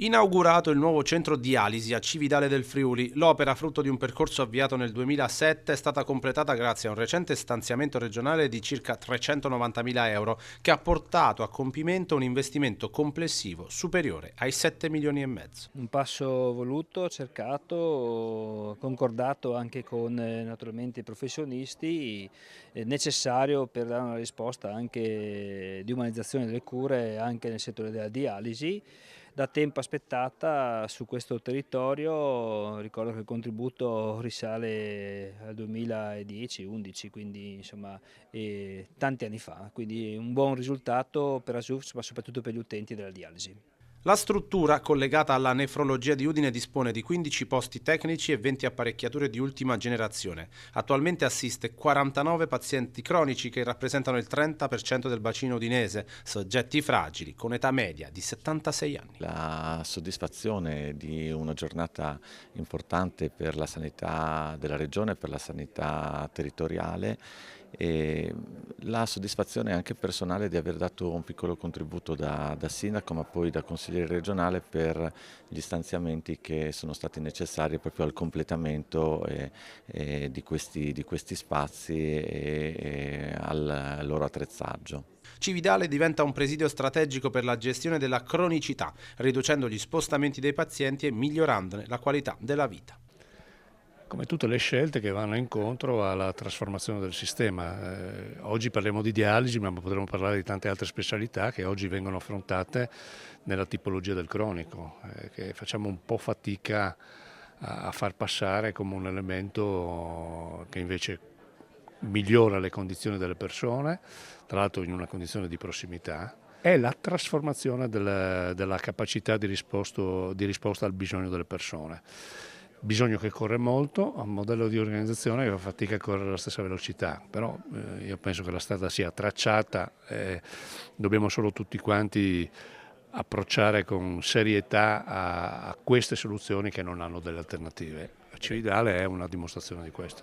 Inaugurato il nuovo centro dialisi a Cividale del Friuli, l'opera, frutto di un percorso avviato nel 2007, è stata completata grazie a un recente stanziamento regionale di circa 390.000 euro, che ha portato a compimento un investimento complessivo superiore ai 7 milioni e mezzo. Un passo voluto, cercato, concordato anche con naturalmente i professionisti, necessario per dare una risposta anche di umanizzazione delle cure anche nel settore della dialisi. Da tempo aspettata su questo territorio, ricordo che il contributo risale al 2010-11, quindi insomma tanti anni fa, quindi un buon risultato per ASUFS ma soprattutto per gli utenti della dialisi. La struttura, collegata alla nefrologia di Udine, dispone di 15 posti tecnici e 20 apparecchiature di ultima generazione. Attualmente assiste 49 pazienti cronici che rappresentano il 30% del bacino udinese, soggetti fragili con età media di 76 anni. La soddisfazione di una giornata importante per la sanità della regione, per la sanità territoriale e la soddisfazione anche personale di aver dato un piccolo contributo da sindaco ma poi da consigliere regionale per gli stanziamenti che sono stati necessari proprio al completamento di questi spazi e al loro attrezzaggio. Cividale diventa un presidio strategico per la gestione della cronicità, riducendo gli spostamenti dei pazienti e migliorandone la qualità della vita. Come tutte le scelte che vanno incontro alla trasformazione del sistema. Oggi parliamo di dialisi, ma potremmo parlare di tante altre specialità che oggi vengono affrontate nella tipologia del cronico, che facciamo un po' fatica a far passare come un elemento che invece migliora le condizioni delle persone, tra l'altro in una condizione di prossimità, è la trasformazione della capacità di risposta al bisogno delle persone. Bisogno che corre molto, a un modello di organizzazione che fa fatica a correre alla stessa velocità, però io penso che la strada sia tracciata, dobbiamo solo tutti quanti approcciare con serietà a queste soluzioni che non hanno delle alternative. Cividale è una dimostrazione di questo.